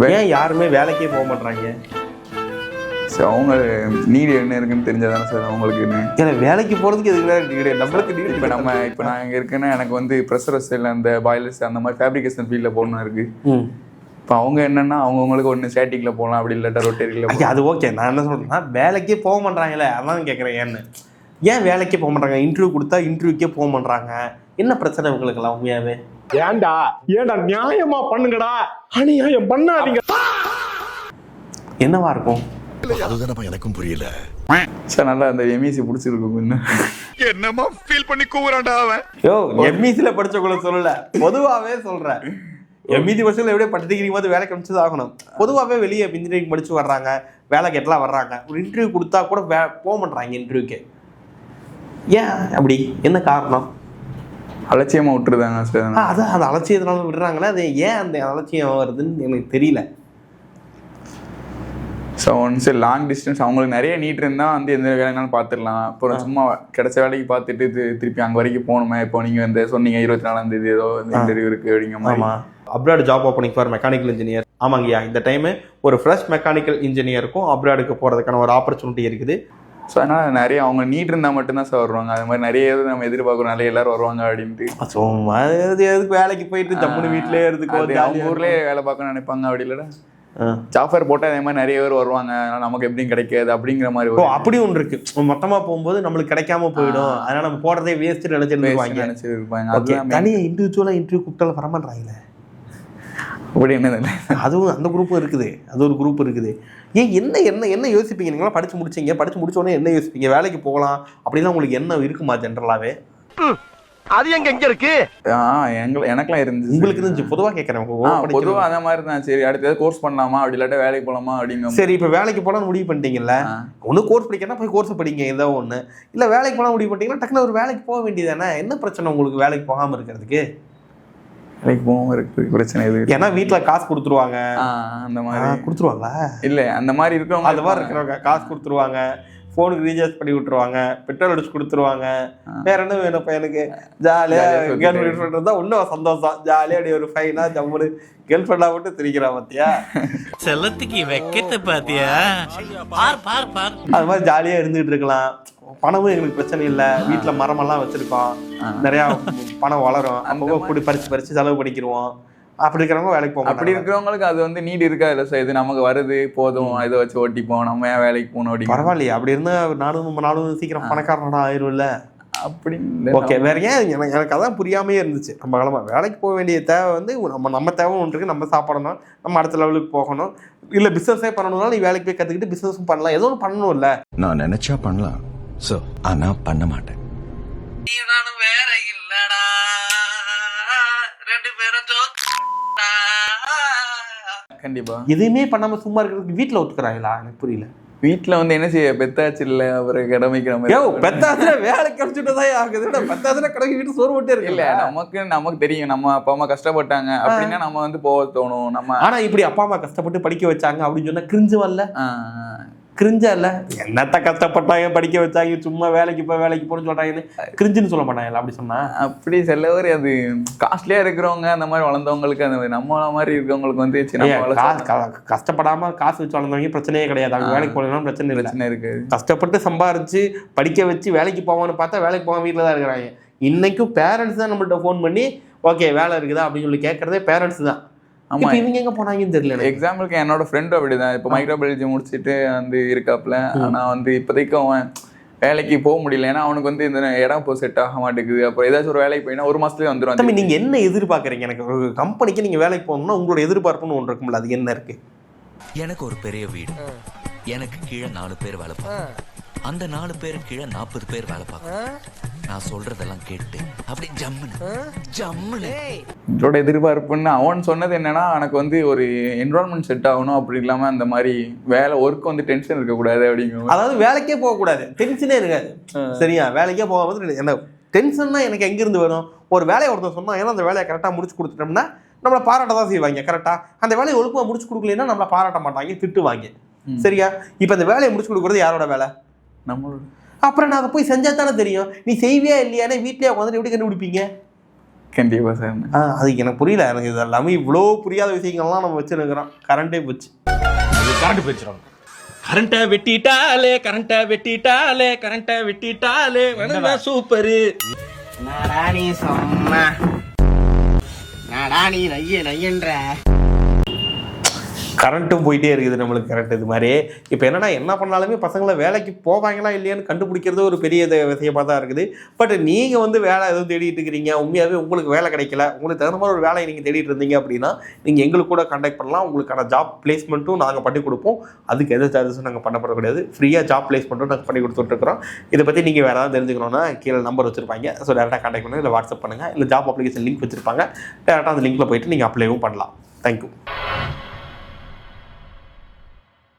ஏன் யாருமே வேலைக்கே போக மாட்டாங்க? ஸோ அவங்க நீடு என்ன இருக்குன்னு தெரிஞ்சாதானே சார் அவங்களுக்கு என்ன. ஏன்னா வேலைக்கு போகிறதுக்கு எதுக்கு கிடையாது, நம்மளுக்கு நீடு. இப்போ நான் இங்கே இருக்கேன்னா எனக்கு வந்து ப்ரெஷர் வெசல் அந்த பாய்லர்ஸ் அந்த மாதிரி ஃபேப்ரிகேஷன் ஃபீல்டில் போகணும் இருக்குது. இப்போ அவங்க என்னன்னா அவங்கவுங்களுக்கு ஒன்று ஸ்டாட்டிக்கில் போகலாம், அப்படி இல்லாட்டா ரொட்டேரியில். அது ஓகே, நான் என்ன சொல்கிறேன்னா வேலைக்கே போக மாட்டாங்களே, அதான் கேட்குறேன். ஏன் வேலைக்கே போக மாட்டாங்க? இன்டர்வியூ கொடுத்தா இன்டர்வியூக்கே போக மாட்டாங்க. என்ன பிரச்சனை உங்களுக்குலாம் உண்மையாவே? ஏன்டா நியாயமா பண்ணுங்கடா, அநியாயம் பண்ணாதீங்க. என்னவா இருக்கும்? அதுதானப்பா எனக்கும் புரியல சார். நல்லா அந்த எம்இசி பிடிச்சிருக்கும். என்னமா ஃபீல் பண்ணி கூவுறான்டா அவன். யோ, எம்இசியில் படிச்சவங்கள சொல்லல, பொதுவாகவே சொல்கிறேன். எம்இசி படிச்சவங்க எப்படியே பட்டு டிகிரி மாதிரி வேலைக்கு அமைச்சது ஆகணும். பொதுவாகவே வெளியே இன்ஜினியரிங் படிச்சு வர்றாங்க, வேலை கேட்டலாம் வர்றாங்க, ஒரு இன்டர்வியூ கொடுத்தா கூட போக மாட்டாங்க இன்டர்வியூக்கு. ஏன் அப்படி? என்ன காரணம்? அலட்சியமாக விட்டுருதாங்க சார். அதான் அந்த அலட்சியத்தினால விடுறாங்களே, அது ஏன் அந்த அலட்சியம் வருதுன்னு எனக்கு தெரியல. ஸோ ஒன்ஸ் லாங் டிஸ்டன்ஸ் அவங்களுக்கு நிறைய நீட் இருந்தால் வந்து எந்த வேலைனாலும் பார்த்துடலாம். அப்புறம் சும்மா கிடைச்ச வேலைக்கு பார்த்துட்டு திருப்பி அங்கே வரைக்கும் போகணுமே. இப்போ நீங்கள் வந்து சொன்னீங்க 24ஆம் தேதி ஏதோ இன்டர்வியூ இருக்குது அப்படிங்கிற மாதிரி. ஆமாம், abroad job opening for mechanical engineer. ஆமாங்கய்யா, இந்த டைமு ஒரு ஃப்ரெஷ் மெக்கானிக்கல் இன்ஜினியருக்கும் அப்ராடுக்கு போகிறதுக்கான ஒரு ஆப்பர்ச்சுனிட்டி இருக்குது. ஸோ அதனால் நிறைய அவங்க நீட் இருந்தால் மட்டும்தான் சார் வருவாங்க. அது மாதிரி நிறைய நம்ம எதிர்பார்க்குறோம், நிறைய எல்லாரும் வருவாங்க அப்படின்ட்டு. ஸோ எதுக்கு வேலைக்கு போயிட்டு ஜம்முன்னு வீட்டிலே இருந்துக்கோ, அவங்க ஊர்லேயே வேலை பார்க்கணும்னு நினைப்பாங்க. அப்படி இல்லைடா, சாஃப்ட்வேர் போட்டால் அதே மாதிரி நிறைய பேர் வருவாங்க, நமக்கு எப்படியும் கிடைக்காது அப்படிங்கிற மாதிரி. அப்படி ஒன்று இருக்கு. மொத்தமாக போகும்போது நம்மளுக்கு கிடைக்காம போயிடும், அதனால நம்ம போடுறதே வேஸ்ட் நினைச்சிருப்பாங்க. தனியாக இண்டிவிஜுவலாக இன்டர்வியூ கூப்பிட்டாலும் வரமாட்டாங்களே. அப்படி என்ன? அதுவும் அந்த குரூப்பும் இருக்குது, அது ஒரு குரூப் இருக்குது. ஏன் என்ன யோசிப்பீங்க? நீங்களாம் படிச்சு முடிச்சீங்க, படிச்சு முடிச்ச உடனே என்ன யோசிப்பீங்க? வேலைக்கு போகலாம் அப்படிலாம் உங்களுக்கு என்ன இருக்குமா ஜென்ரலாகவே? அது எங்க இருக்கு? எனக்குலாம் இருந்துச்சு. உங்களுக்கு இருந்துச்சு? பொதுவாக கேட்குறேன். பொதுவாக அந்த மாதிரி தான். சரி, அடுத்த கோர்ஸ் பண்ணலாமா, அப்படி இல்லாட்ட வேலைக்கு போகலாமா அப்படிங்க. சரி, இப்போ வேலைக்கு போகலான்னு முடிவு பண்ணிட்டீங்கல்ல, ஒன்று கோர்ஸ் படிக்கணும்னா போய் கோர்ஸ் படிங்க, ஏதோ ஒன்று. இல்லை வேலைக்கு போகலாம் முடிவு பண்ணிட்டீங்கன்னா டக்குனு ஒரு வேலைக்கு போக வேண்டியதானே? என்ன பிரச்சனை உங்களுக்கு வேலைக்கு போகாமல் இருக்கிறதுக்கு? வேலைக்கு போகாமல் இருக்கு பிரச்சனை இது. ஏன்னா வீட்டில் காசு கொடுத்துருவாங்க, அந்த மாதிரி கொடுத்துருவாங்களா? இல்லை, அந்த மாதிரி இருக்கிறவங்க, அந்த மாதிரி இருக்கிறவங்க காசு கொடுத்துருவாங்க, ஃபோனுக்கு ரீசார்ஜ் பண்ணி விட்டுருவாங்க, பெட்ரோல் அடிச்சு கொடுத்துருவாங்க. வேற என்ன வேணும் பையனுக்கு? ஜாலியாக கேர்ள் ஃப்ரெண்ட் இருந்தால் இன்னும் சந்தோஷம். ஜாலியாக அப்படி ஒரு ஃபைனா ஜம்முன்னு கேர்ள் ஃப்ரெண்டாக மட்டும் திரிக்கிறா பார்த்தியா? செல்லத்துக்கு வைக்கத்தை பார்த்தியா? அது மாதிரி ஜாலியாக இருந்துகிட்டு இருக்கலாம். பணமும் எங்களுக்கு பிரச்சனை இல்லை, வீட்டில் மரமெல்லாம் வச்சுருக்கோம், நிறையா பணம் வளரும், அப்போ கூடி பறித்து செலவு பண்ணிக்கிடுவோம். அப்படி இருக்கிறவங்க வேலைக்கு போக. அப்படி இருக்கிறவங்களுக்கு அது வந்து நீட் இருக்கா இல்லை சார்? இது நமக்கு வருது போதும், இதை வச்சு ஓட்டிப்போம், நம்ம ஏன் வேலைக்கு போகணும் அப்படி. பரவாயில்லையே, அப்படி இருந்தால் நானும் சீக்கிரம் பணக்காரனோட ஆயிடும்ல. அப்படி ஓகே, வேற ஏன்? எனக்கு அதான் புரியாமே இருந்துச்சு. நம்ம காலமாக வேலைக்கு போக வேண்டிய தேவை வந்து நம்ம தேவை ஒன்று இருக்குது, நம்ம சாப்பிடணும், நம்ம அடுத்த லெவலுக்கு போகணும். இல்லை பிஸ்னஸே பண்ணணும்னா நீ வேலைக்கு போய் கற்றுக்கிட்டு பிஸ்னஸும் பண்ணலாம், ஏதோ ஒன்று பண்ணணும். இல்லை நான் நினைச்சா பண்ணலாம், ஸோ ஆனால் பண்ண மாட்டேன். நானும் வேற இல்லடா, ரெண்டு பேரும் கண்டிப்பா எதுவுமே பண்ணாமல் சும்மா இருக்கிறதுக்கு வீட்டில் ஒத்துக்கிறாங்களா? எனக்கு புரியல. வீட்டில் வந்து என்ன செய்ய, பெத்தாச்சு இல்லை அப்புறம் கடமைக்கிற மாதிரி. பெத்தாச்சுல வேலை கிடைச்சிட்டுதான் ஆகுது. பெத்தாச்சுல கடமை வீட்டு சோறு போட்டே இருக்கு. இல்லை, நமக்கு தெரியும் நம்ம அப்பா அம்மா கஷ்டப்பட்டாங்க அப்படின்னா நம்ம வந்து போக தோணும். நம்ம ஆனா இப்படி அப்பா அம்மா கஷ்டப்பட்டு படிக்க வச்சாங்க அப்படின்னு சொன்னா கிரிஞ்சு வரல? கிரிஞ்சா இல்ல? என்னத்த கஷ்டப்பட்டாங்க படிக்க வச்சாங்க, சும்மா வேலைக்கு போன்னு சொல்றாங்கன்னு கிரிஞ்சுன்னு சொல்ல மாட்டாங்க அப்படி சொன்னா? அப்படி சிலவர் அது காஸ்ட்லியா இருக்கிறவங்க, அந்த மாதிரி வளர்ந்தவங்களுக்கு, அந்த நம்ம மாதிரி இருக்கிறவங்களுக்கு வந்து கஷ்டப்படாம காசு வச்சு வளர்ந்தவங்க பிரச்சனையே கிடையாது. அவங்க வேலைக்கு போகலாம் பிரச்சனை இருக்கு. கஷ்டப்பட்டு சம்பாரிச்சு படிக்க வச்சு வேலைக்கு போவான்னு பார்த்தா வேலைக்கு போகாம வீட்டில் தான் இருக்கிறாங்க. இன்னைக்கும் பேரண்ட்ஸ் தான் நம்மள்ட்ட ஃபோன் பண்ணி ஓகே வேலை இருக்குதா அப்படின்னு சொல்லி கேட்கறதே பேரண்ட்ஸ் தான். ஆமா, இவங்க எங்க போனாங்கன்னு தெரியல. எக்ஸாம்பிளுக்கு என்னோட ஃப்ரெண்டு அப்படிதான், இப்போ மைக்ரோபயாலஜி முடிச்சுட்டு வந்து இருக்காப்புல. ஆனா வந்து இப்போதைக்கு அவன் வேலைக்கு போக முடியல, ஏன்னா அவனுக்கு வந்து இந்த இடம் இப்போ செட் ஆக மாட்டேங்குது. அப்புறம் ஏதாச்சும் ஒரு வேலைக்கு போயினா 1 மாசத்துலேயே வந்துடும். தம்பி, நீங்க என்ன எதிர்பார்க்குறீங்க? எனக்கு ஒரு கம்பெனிக்கு நீங்க வேலைக்கு போகணும்னா உங்களோட எதிர்பார்ப்புன்னு ஒன்று இருக்கும்ல, அது என்ன இருக்கு? எனக்கு ஒரு பெரிய வீடு, எனக்கு கீழே 4 பேர் வேலை பார்க்கணும், அந்த 4 பேர் கீழே 40 பேர் வேலை பார்க்கணும். நான் சொல்றதெல்லாம் கேட்டு அப்படி ஜம்முன்னு இதோட எதிர்பார்ப்புன்னு அவன் சொன்னது என்னன்னா, எனக்கு வந்து ஒரு என்விரான்மெண்ட் செட் ஆகணும், அப்படி இல்லாம அந்த மாதிரி வேலை ஒர்க் வந்து டென்ஷன் இருக்கக்கூடாது அப்படிங்கும். அதாவது வேலைக்கே போகக்கூடாது, டென்ஷனே இருக்காது. சரியா? வேலைக்கே போகும்போது என்ன டென்ஷன்னா எனக்கு எங்கிருந்து வரும்? ஒரு வேலையை ஒருத்தர் சொன்னா, ஏன்னா அந்த வேலையை கரெக்டாக முடிச்சு கொடுத்துட்டோம்னா நம்மளை பாராட்ட தான் செய்வாங்க. கரெக்டா அந்த வேலையை ஒழுக்கமாக முடிச்சு கொடுக்கலன்னா நம்மளை பாராட்ட மாட்டாங்க, திட்டுவாங்க. சரியா? இப்போ அந்த வேலையை முடிச்சு கொடுக்குறது யாரோட வேலை? நம்மளோட. அப்புறம் நான் அதை போய் செஞ்சா தானே தெரியும். நீ செய்வியா இல்லையானே வீட்லயே உட்காந்து எப்படி கண்டுபிடிப்பீங்க? கண்டிப்பா சார். அது எனக்கு புரியல. எனக்கு இது எல்லாமே இவ்வளோ புரியாத விஷயங்கள்லாம் நம்ம வச்சுருக்கிறோம். கரண்டே போச்சு. கரண்ட் போயிடுச்சிடும். கரண்ட்டை வெட்டிட்டாலே கரண்ட்டை வெட்டிட்டாலே சூப்பரு. நாடா நீ சொன்னா நாடா நீ நையன்ற கரண்ட்டும் போயிட்டே இருக்குது நம்மளுக்கு. கரண்ட் இது மாதிரி இப்போ என்ன பண்ணாலுமே பசங்களை வேலைக்கு போவாங்களா இல்லையான்னு கண்டுபிடிக்கிறது ஒரு பெரிய விஷயமாக தான் இருக்குது. பட் நீங்கள் வந்து வேலை எதுவும் தேடிட்டு இருக்கிறீங்க, உண்மையாகவே உங்களுக்கு வேலை கிடைக்கல, உங்களுக்கு தகுந்த மாதிரி ஒரு வேலையை நீங்கள் தேடிட்டு இருந்தீங்க அப்படின்னா நீங்கள் எங்களுக்கு கூட கான்டாக்ட் பண்ணலாம். உங்களுக்கான ஜாப் பிளேஸ்மெண்ட்டும் நாங்கள் பண்ணி கொடுப்போம். அதுக்கு எந்த சார்ஜஸும் நாங்கள் பண்ணப்பட கிடையாது. ஃப்ரீயாக ஜாப் பிளேஸ்மெண்ட்டும் நாங்கள் பண்ணி கொடுத்துட்ருக்குறோம். இதை பற்றி நீங்கள் வேறு ஏதாவது தெரிஞ்சுக்கணுன்னா கீழே நம்பர் வச்சுருப்பாங்க. ஸோ டேரெக்டாக கான்டாக்ட் பண்ணுங்கள், இல்லை வாட்ஸ்அப் பண்ணுங்கள், இல்லை ஜாப் அப்ளிகேஷன் லிங்க் வச்சுருப்பாங்க. டேரெக்டாக அந்த லிங்க்கில் போயிட்டு நீங்கள் அப்ளைவும் பண்ணலாம். தேங்க்யூ.